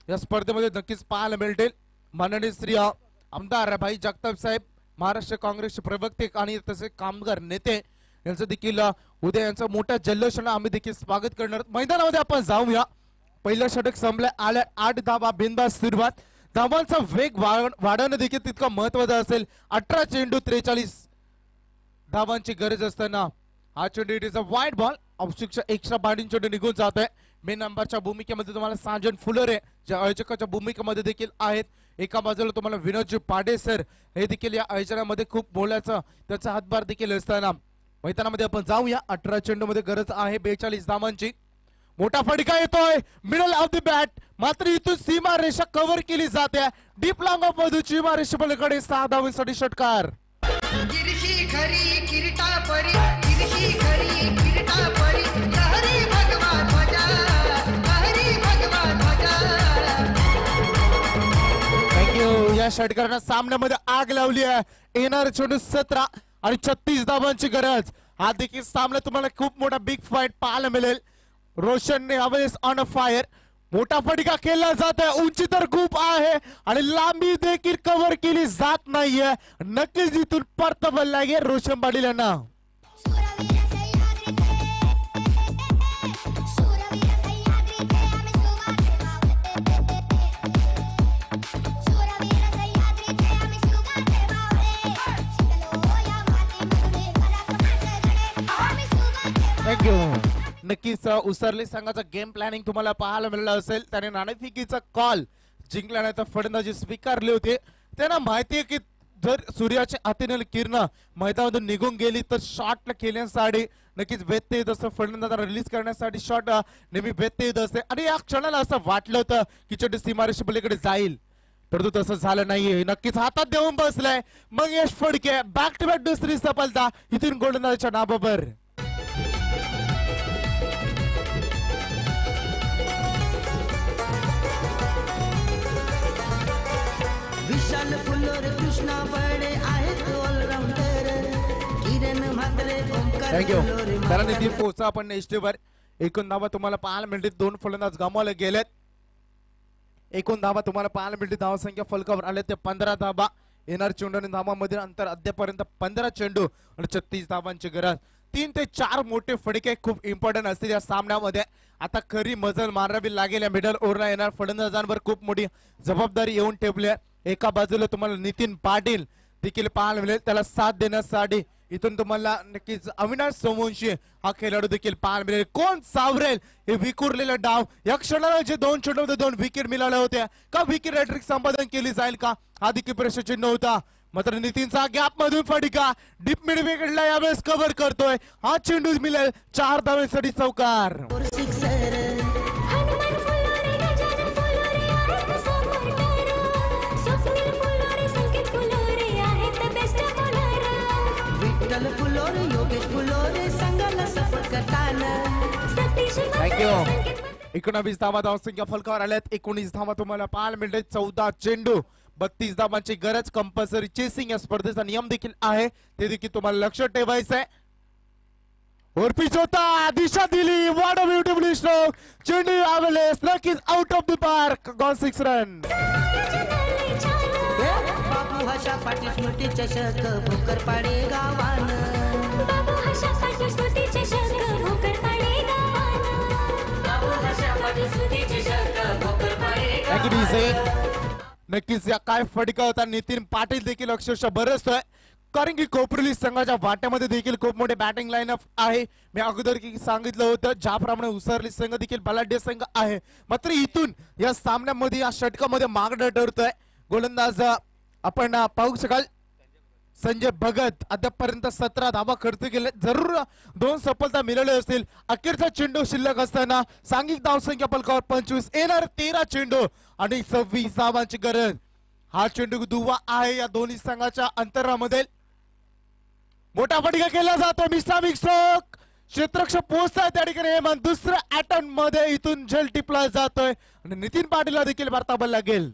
या स्पर्धेमध्ये नक्कीच पाहायला मिळतील. माननीय श्री आमदार भाई जगताप साहेब महाराष्ट्र काँग्रेसचे प्रवक्ते आणि तसे कामगार नेते यांचं देखील उद्या यांचा मोठ्या जल्लोषाने आम्ही देखील स्वागत करणार. मैदानामध्ये आपण जाऊया. पहिलं षटक संपलं. आल्या 8 धावा बिनधास्त सुरुवात. धावांचा वेग वाढवणं देखील तितकं महत्वाचं असेल. 18 चेंडू 43 धावांची गरज असताना हा चेंडू it is a wide ball. अवशिक्षा एक्स्ट्रा बॅटिंग चेंडू निघून जात आहे. मेन नंबरच्या भूमिकेमध्ये तुम्हाला साजन फुलोरे ज्या आयोजकाच्या भूमिकेमध्ये देखील आहेत. एका बाजूला तुम्हाला विनोदजी पाडे सर हे देखील या आयोजनामध्ये खूप बोलायचं त्याचा हातभार देखील असताना मैदानामध्ये आपण जाऊया. 18 चेंडू मध्ये गरज आहे 42 धावांची. मोठा फटका येतोय मिडल ऑफ द बॅट. मात्र इथून सीमा रेषा कव्हर केली जाते. डीप लॉंग ऑफ मधून सीमा रेषा पलीकडे 6 धावांसाठी षटकार. गिरशी खरी किरीटा परी गिरशी खरी किरीटा परी हरी भगवान ध्वजा हरी भगवान ध्वजा. थँक्यू. या षटकारानं सामन्यामध्ये आग लावली आहे. येणार चेंडू 17 आणि 36 धावांची गरज. हा देखील सामना तुम्हाला खूप मोठा बिग फाईट पाहायला मिळेल. रोशनने यावेळेस ऑन अ फायर. मोठा फटका केला जात आहे. उंची तर खूप आहे आणि लांबी देखील कव्हर केली जात नाहीये. नक्कीच इथून परतवल लागेल रोशन पाटील यांना. थँक्यू. नक्कीच उसरली संघाचा गेम प्लॅनिंग तुम्हाला पाहायला मिळालं असेल. त्याने नाणेफेकीचा कॉल जिंकल्यानंतर फलंदाजी स्वीकारली होती. त्यांना माहिती आहे की जर सूर्याची अतिनील किरण मैदानातून निघून गेली तर शॉटला खेळण्यासाठी नक्कीच व्यत्यय येत असतं. फलंदाजांना रिलीज करण्यासाठी शॉट नेहमी व्यत्यय येत असते आणि या क्षणाला असं वाटलं होतं की चेंडू सीमारेषे पलीकडे जाईल, परंतु तसं झालं नाहीये. नक्कीच हातात देऊन बसलाय Mangesh Phadke. Back to back दुसरी सफलता इथून गोलंदाजाच्या नावावर. विशाल फुलोर कृष्णा बडे आहेत ऑलराऊंडर किरण म्हात्रे ओंकार थँक्यू. फुलोरे त्याला निधी पोहोचा आपण एसटीवर. एकूण धावा तुम्हाला पाहायला मिळते. 2 फलंदाज गमावले गेलेत. एकूण धावा तुम्हाला पाहायला मिळते. धावा संख्या फलकावर आले ते 15 धावा. येणार चेंडू आणि धावांमध्ये अंतर अद्यापर्यंत 15 चेंडू आणि 36 धावांची गरज. 3 ते 4 मोठे फडके खूप इम्पॉर्टंट असतील या सामन्यामध्ये. आता खरी मजल मारावी लागेल. या मिडल ओव्हरला येणार फलंदाजांवर खूप मोठी जबाबदारी येऊन ठेवली आहे. एका बाजूला तुम्हाला नितीन पाटील देखील पाहायला मिळेल, त्याला साथ देण्यासाठी. इथून तुम्हाला नक्कीच अविनाश सोमवंशी हा खेळाडू देखील पाहायला मिळेल. कोण सावरेल हे विखुरलेलं डाव. या क्षणाला जे 2 चेंडूमध्ये 2 विकेट मिळाल्या होत्या का विकेट हॅट्रिक संपादन केली जाईल का हा देखील प्रश्नचिन्ह होता. मात्र नितीनचा गॅप मधून फटका डीप मिड विकेटला यावेळेस कव्हर करतोय. हा चेंडू मिळेल 4 धावांसाठी चौकार. सिक्सर हनुमान फुलोरे गजानन फुलोरे आहेत सपोर्टर स्वप्नील फुलोरे संकेत फुलोरे आहेत बेस्ट बॉलर विठ्ठल फुलोरे योगेश फुलोरे संघाला सपोर्ट करताना सतीश थँक्यू. संकेत 19 धावा धावसंख्या फलकावर आल्यात. 19 धावा तुम्हाला पाहायला मिळते. 14 चेंडू 32 धावांची गरज. कंपल्सरी चेसिंग या स्पर्धेचा नियम देखील आहे, ते देखील तुम्हाला लक्षात ठेवायचं आहे. पिच होता दिशा दिली. What a beautiful stroke. चेंडू यावेळेस नक्कीच out of the park. Gone 6 run. Babu Hasha Patil स्मृती चषक भोकरपाडे गावान बाबू हशा पाटील स्मृती चषक भोकरपाडे गावानं बाबू हशा पाटील स्मृती चषक भोकरपाडे गावानं. नक्कीच या काय फटका होता. नितीन पाटील देखील अक्षरशः बरसतोय, कारण की कोपरली संघाच्या वाट्यामध्ये देखील खूप मोठे बॅटिंग लाईनअप आहे. मी अगोदर सांगितलं होतं ज्याप्रमाणे उसरली संघ देखील बलाढ्य संघ आहे. मात्र इथून या सामन्यामध्ये या षटकामध्ये मागणं ठरतोय. गोलंदाज आपण पाहू शकाल संजय भगत अद्यापर्यंत 17 धावा खर्च केले. जरूर 2 सफलता मिळवल्या असतील. अखेरचा चेंडू शिल्लक असताना सांघिक धावसंख्या फलकावर 25. येणार 13 चेंडू आणि 26 धावांची गरज. हा चेंडू दुवा आहे या दोन्ही संघाच्या अंतरामध्ये. मोठा फटका केला जातो. मिस्टामिक स्ट्रोक. क्षेत्ररक्षक पोहोचताय त्या ठिकाणी. हेमंत दुसऱ्या अटेम्प्ट मध्ये इथून झेल टिपला जातोय आणि नितीन पाटीलला देखील परतावा लागेल.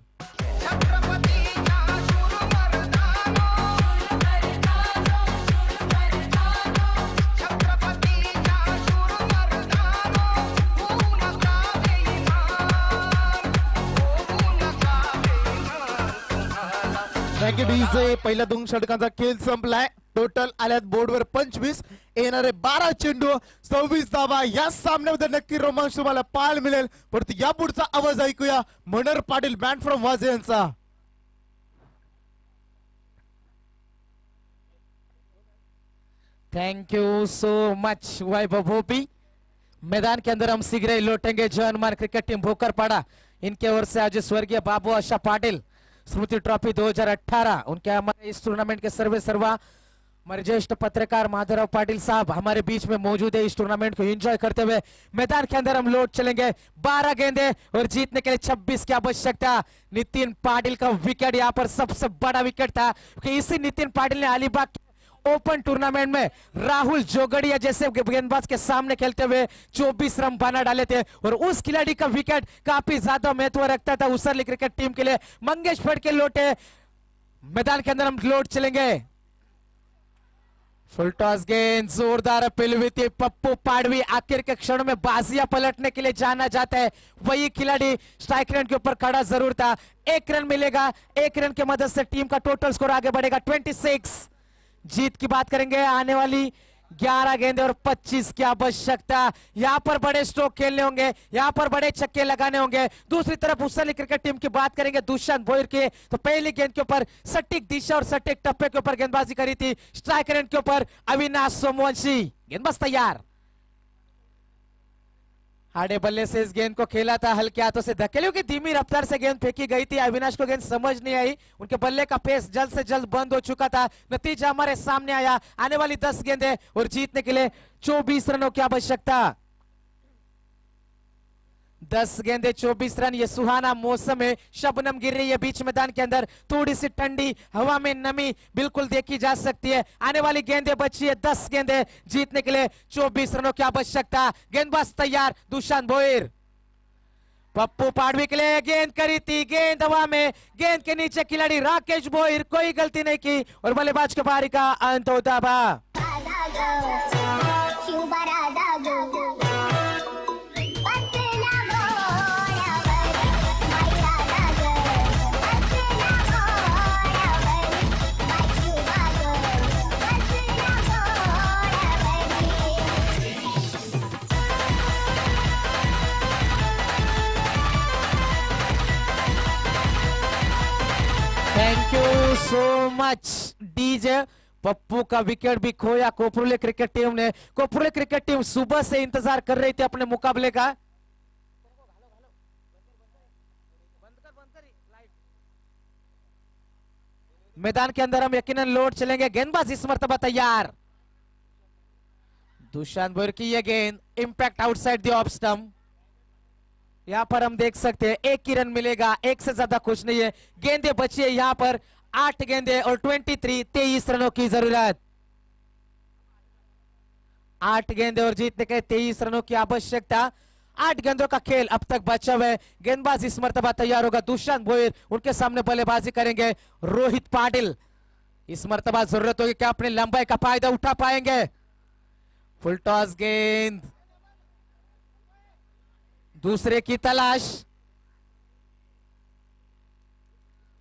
पहिल्या 2 षटकांचा खेळ संपलाय. टोटल आल्यात बोर्डवर 25. येणारे 12 चेंडू 26 धावा. या सामन्यामध्ये नक्की रोमांच तुम्हाला पाहायला मिळेल. परंतु या पुढचा आवाज ऐकूया मनोहर पाटील बँड फ्रॉम वाजे यांचा. थैंक यू सो मच वैभव भोपी. मैदान के अंदर हम शीघ्र लौटेंगे जवान क्रिकेट टीम भोकरपाड़ा. इनके ओर से आज स्वर्गीय बाबू आशा पाटिल स्मृति ट्रॉफी 2018 उनके हमारे इस टूर्नामेंट के सर्वा हमारे ज्येष्ठ पत्रकार माधवराव पाटिल साहब हमारे बीच में मौजूद है. इस टूर्नामेंट को एंजॉय करते हुए मैदान के अंदर हम लौट चलेंगे. 12 गेंदे और जीतने के लिए 26 की आवश्यकता. नितिन पाटिल का विकेट यहाँ पर सबसे बड़ा विकेट था, क्योंकि इसी नितिन पाटिल ने अलीबाग ओपन टूर्नामेंट में राहुल जोगड़िया जैसे गेंदबाज के सामने खेलते हुए 24 रन बना डाले थे. और उस खिलाड़ी का विकेट काफी ज्यादा महत्व रखता था उसरली क्रिकेट टीम के लिए. मंगेश फड़के लौटे. मैदान के अंदर हम लौट चलेंगे. फुल टॉस गेंद जोरदार अपील हुई थी. पप्पू पाड़वी आखिर के क्षणों में बाजियां पलटने के लिए जाना जाता है. वही खिलाड़ी स्ट्राइक रेट के ऊपर खड़ा जरूर था. 1 रन मिलेगा. 1 रन की मदद से टीम का टोटल स्कोर आगे बढ़ेगा 26. जीत की बात करेंगे. आने वाली 11 गेंदे और 25 की आवश्यकता. यहां पर बड़े स्ट्रोक खेलने होंगे, यहां पर बड़े छक्के लगाने होंगे. दूसरी तरफ उसरली क्रिकेट टीम की बात करेंगे दुष्यंत भोईर के, तो पहली गेंद के ऊपर सटीक दिशा और सटीक टप्पे के ऊपर गेंदबाजी करी थी. स्ट्राइक रेट के ऊपर अविनाश सोमवंशी. गेंदबाज तैयार. आड़े बल्ले से इस गेंद को खेला था, हल्के हाथों से धकेलियों की धीमी रफ्तार से गेंद फेंकी गई थी। अविनाश को गेंद समझ नहीं आई, उनके बल्ले का पेस जल्द से जल्द बंद हो चुका था। नतीजा हमारे सामने आया, आने वाली 10 गेंदें और जीतने के लिए 24 रनों की आवश्यकता। 10 गेंदे 24 रन। ये सुहाना मौसम है, शबनम गिर रही है बीच मैदान के अंदर, थोड़ी सी ठंडी हवा में नमी बिल्कुल देखी जा सकती है। आने वाली गेंदे बची है 10 गेंदे, जीतने के लिए 24 रनों की आवश्यकता। गेंदबाज तैयार, दुशांत भोईर। पप्पू पाड़वी के लिए गेंद करी थी, गेंद हवा में, गेंद के नीचे खिलाड़ी राकेश भोईर, कोई गलती नहीं की और बल्लेबाज के पारी का अंत होता बा। Thank you so much DJ. Pappu का विकेट भी खोया कोपरुले क्रिकेट टीम ने। कोपरुले क्रिकेट टीम सुबह से इंतजार कर रही थी अपने मुकाबले का। मैदान के अंदर हम यकीनन लौट चलेंगे। गेंदबाज इस मर्तबा तैयार, दुशांत भोईर की यह गेंद, impact outside the off stump. यहां पर हम देख सकते हैं 1 ही रन मिलेगा, एक से ज्यादा कुछ नहीं है। गेंदे बची है यहां पर 8 गेंदे और 23 रनों की जरूरत। 8 गेंदे और जीतने के 23 रनों की आवश्यकता। 8 गेंदों का खेल अब तक बचा हुआ है। गेंदबाज इस मर्तबा तैयार होगा, दुशांत भोईर। उनके सामने बल्लेबाजी करेंगे रोहित पाटिल। इस मर्तबा जरूरत होगी क्या अपने लंबाई का फायदा उठा पाएंगे। फुल टॉस गेंद, दूसरे की तलाश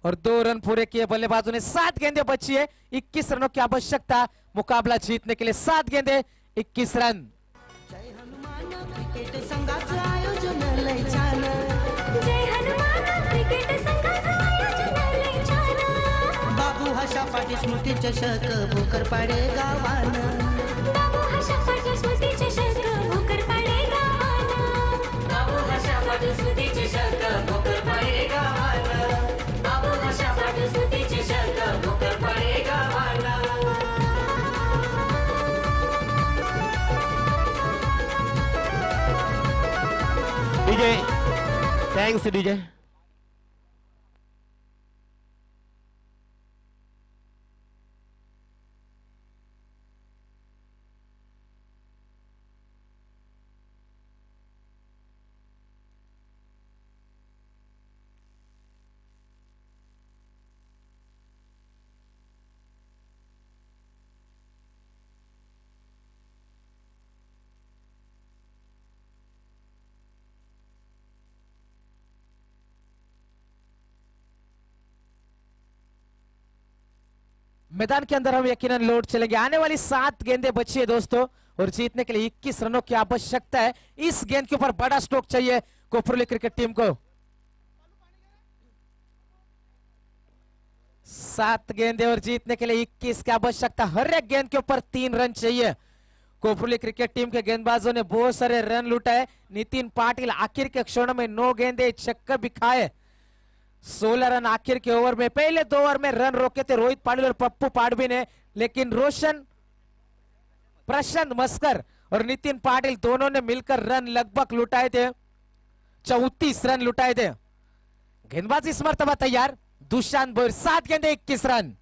और 2 रन पूरे किए बल्लेबाजों ने। 7 गेंदे बची है, 21 रनों की आवश्यकता मुकाबला जीतने के लिए। 7 गेंदे 21 रन। जय हनुमान क्रिकेट संघाचं आयोजन लय छान, जय हनुमान क्रिकेट संघाचं आयोजन लय छान। बाबू हशा पाटी स्मृती चषक भोकर पाडे गावान, बाबू हशा पाटी स्मृती चषक भोकर पाडे गावान, बाबू हशा पाटी स्मृती चषक भोकर पाडे गावान, बाबू हशा पाटी स्मृती चषक भोकर पाडे गावान। DJ thanks DJ. मैदान के अंदर हम यकीनन लौट चलेंगे। आने वाली 7 गेंदें बची है दोस्तों और जीतने के लिए 21 रनों की आवश्यकता है। इस गेंद के ऊपर बड़ा स्ट्रोक चाहिए कोपरुले क्रिकेट टीम को। 7 गेंदें और जीतने के लिए 21 की आवश्यकता। हर एक गेंद के ऊपर 3 रन चाहिए। कोपरुले क्रिकेट टीम के गेंदबाजों ने बहुत सारे रन लुटाए। नितिन पाटिल आखिर के क्षणों में 9 गेंदे छक्के भी खाए। 16 रन आखिर के ओवर में। पहले 2 ओवर में रन रोके थे रोहित पाटिल और पप्पू पाड़वी ने, लेकिन रोशन प्रशांत मस्कर और नितिन पाटिल दोनों ने मिलकर रन लगभग लुटाए थे। 34 रन लुटाए थे। गेंदबाज इस मर्तबा तैयार, दुशांत भोईर। 7 गेंदे 21 रन।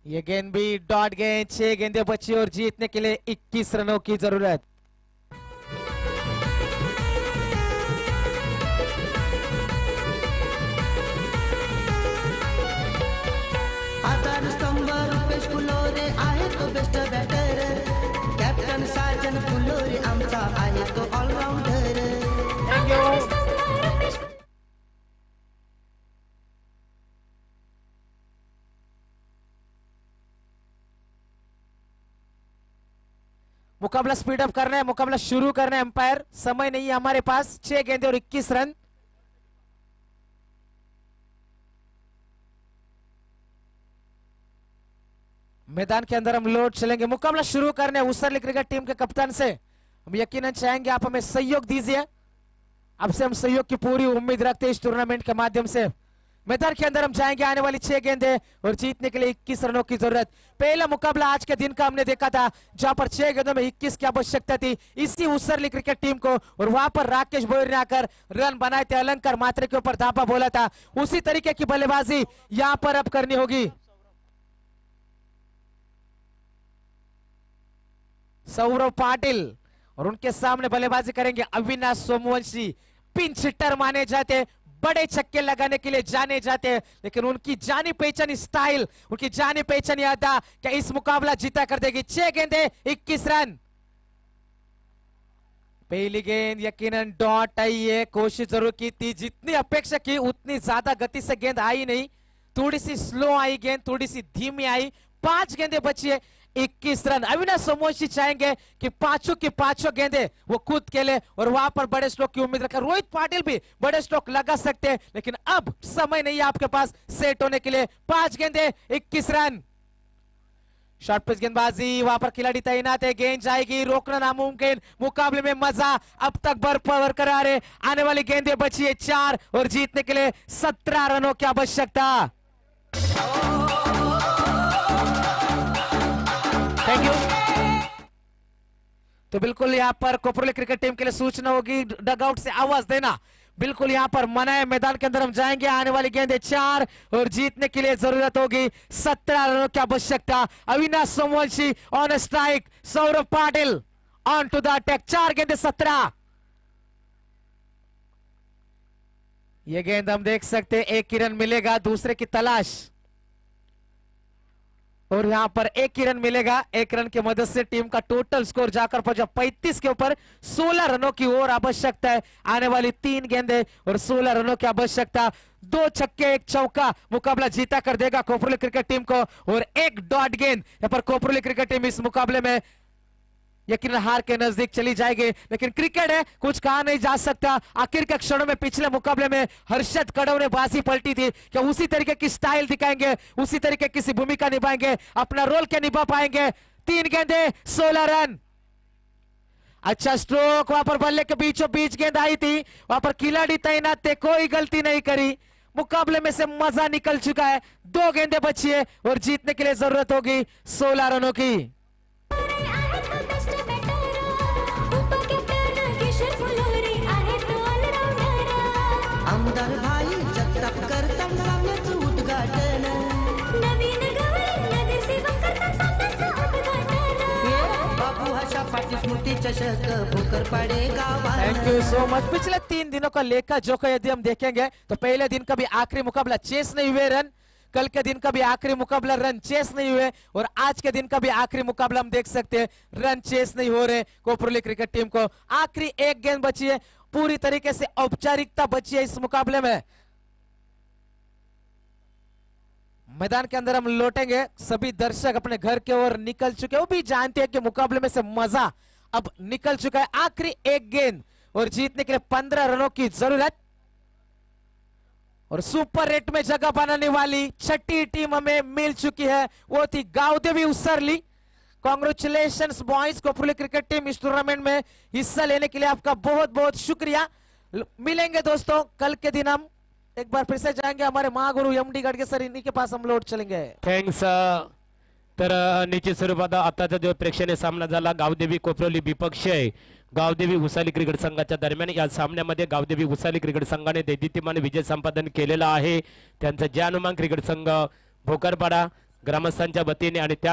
ये गेंद भी डॉट गेंद। 6 गेंदे बची और जीतने के लिए 21 रनों की जरूरत। आधार स्तंभ रुपेश फुलोरे आहे तो बेस्ट बॅटर, कॅप्टन साजन फुलोरे आमचा आहे तो ऑलराऊंडर। मुकाबला स्पीड अप करना है, मुकाबला शुरू करना है। अंपायर समय नहीं है हमारे पास। 6 गेंदे और 21 रन। मैदान के अंदर हम लौट चलेंगे। मुकाबला शुरू करने उसरली क्रिकेट टीम के कप्तान से हम यकीनन चाहेंगे आप हमें सहयोग दीजिए। आपसे हम सहयोग की पूरी उम्मीद रखते हैं इस टूर्नामेंट के माध्यम से। मैदान के अंदर हम जाएंगे आने वाली 6 गेंदें और जीतने के लिए 21 रनों की जरूरत। पहला मुकाबला आज के दिन का हमने देखा था जहां पर 6 गेंदों में 21 की आवश्यकता थी इसी उसरली क्रिकेट टीम को, और वहां पर राकेश बोयर ने आकर रन बनाए थे, अलंकार मात्रे के ऊपर धापा बोला था। उसी तरीके की बल्लेबाजी यहां पर अब करनी होगी। सौरव पाटिल और उनके सामने बल्लेबाजी करेंगे अविनाश सोमवंशी। पिंच हिटर माने जाते, बड़े छक्के लगाने के लिए जाने जाते हैं, लेकिन उनकी जानी पहचानी स्टाइल, उनकी जानी पहचानी अदा क्या इस मुकाबला जीता कर देगी। 6 गेंदे 21 रन। पहली गेंद यकीनन डॉट आई है, कोशिश जरूर की थी, जितनी अपेक्षा की उतनी ज्यादा गति से गेंद आई नहीं, थोड़ी सी स्लो आई गेंद, थोड़ी सी धीमी आई। 5 गेंदे बची है, 21 रन। अविनाश सोमवंशी चाहेंगे कि पांचों की पांचों गेंदे वो कूद के ले और वहां पर बड़े स्ट्रोक की उम्मीद रखें। रोहित पाटिल भी बड़े स्ट्रोक लगा सकते हैं, लेकिन अब समय नहीं है आपके पास सेट होने के लिए। 5 गेंदे 21 रन। शॉर्ट पिच गेंदबाजी, वहां पर खिलाड़ी तैनात है, गेंद जाएगी, रोकना नामुमकिन। मुकाबले में मजा अब तक बरकरार है। आने वाली गेंदें बची है 4 और जीतने के लिए 17 रनों की आवश्यकता। Thank you. तो बिल्कुल यहां पर कोपरोली क्रिकेट टीम के लिए सूचना होगी डगआउट से आवाज देना बिल्कुल यहां पर मना है। मैदान के अंदर हम जाएंगे, आने वाली गेंदें 4 और जीतने के लिए जरूरत होगी 17 रनों की आवश्यकता। Avinash Somvanshi on strike, Saurabh Patil on to the attack. 4 गेंदें 17। ये गेंद हम देख सकते हैं, एक ही रन मिलेगा, दूसरे की तलाश, और यहां पर एक ही रन मिलेगा। 1 रन की मदद से टीम का टोटल स्कोर जाकर पहुंचा 35 के ऊपर। 16 रनों की और आवश्यकता है। आने वाली 3 गेंदें और 16 रनों की आवश्यकता। 2 छक्के 1 चौका मुकाबला जीता कर देगा कोपरोली क्रिकेट टीम को, और 1 डॉट गेंद। यहां पर कोपरोली क्रिकेट टीम इस मुकाबले में यकीन हार के नजदीक चली जाएगी, लेकिन क्रिकेट है, कुछ कहा नहीं जा सकता। आखिर के क्षणों में पिछले मुकाबले में हर्षद कड़व ने बाजी पलटी थी, क्या उसी तरीके की स्टाइल दिखाएंगे, उसी तरीके की भूमिका निभाएंगे, अपना रोल क्या निभा पाएंगे। 3 गेंदे 16 रन। अच्छा स्ट्रोक, वहां पर बल्ले के बीचों बीच गेंद आई थी, वहां पर खिलाड़ी तैनात थे, कोई गलती नहीं करी। मुकाबले में से मजा निकल चुका है। 2 गेंदें बची है और जीतने के लिए जरूरत होगी 16 रनों की। आमदार भाई जगताप करता सामन्याचं उद्घाटन, नवीन गवळी नगरसेवक करता सामन्याचं उद्घाटन। बाबू हशा पाटील स्मृती चषक भोकर पाडे गावात। Thank you so much. पिछले 3 दिनों का लेखा जोखा यदि हम देखेंगे तो पहले दिन का भी आखिरी मुकाबला चेस नहीं हुए रन, कल के दिन का भी आखिरी मुकाबला रन चेस नहीं हुए, और आज के दिन का भी आखिरी मुकाबला हम देख सकते हैं रन चेस नहीं हो रहे कोपरोली क्रिकेट टीम को। आखिरी 1 गेंद बची है, पूरी तरीके से औपचारिकता बची है इस मुकाबले में। मैदान के अंदर हम लौटेंगे, सभी दर्शक अपने घर की ओर निकल चुके, वो भी जानते हैं कि मुकाबले में से मजा अब निकल चुका है। आखिरी 1 गेंद और जीतने के लिए 15 रनों की जरूरत, और सुपर 8 में जगह बनाने वाली 6ठी टीम हमें मिल चुकी है, वो थी Gavdevi Usarli. Congratulations boys, Koparoli cricket team इस टूर्नामेंट में हिस्सा लेने के लिए आपका बहुत बहुत शुक्रिया। मिलेंगे दोस्तों कल के दिन, हम एक बार फिर से जाएंगे हमारे महागुरु एमडी गडगे सर, इन्हीं के पास हम लौट चलेंगे। थँक्स। तर निश्चित स्वरूपात आताचा जो प्रेक्षणीय सामना झाला गावदेवी कोपरोली विपक्ष आहे गावदेवी उसाली क्रिकेट संघाच्या दरम्यान, या सामन्यामध्ये गावदेवी उसाली क्रिकेट संघाने दैदिप्यमान विजय संपादन केलेला आहे। त्यांचा जानमान क्रिकेट संघ भोकरपाडा ग्रामस्थांच्या वतीने आणि त्या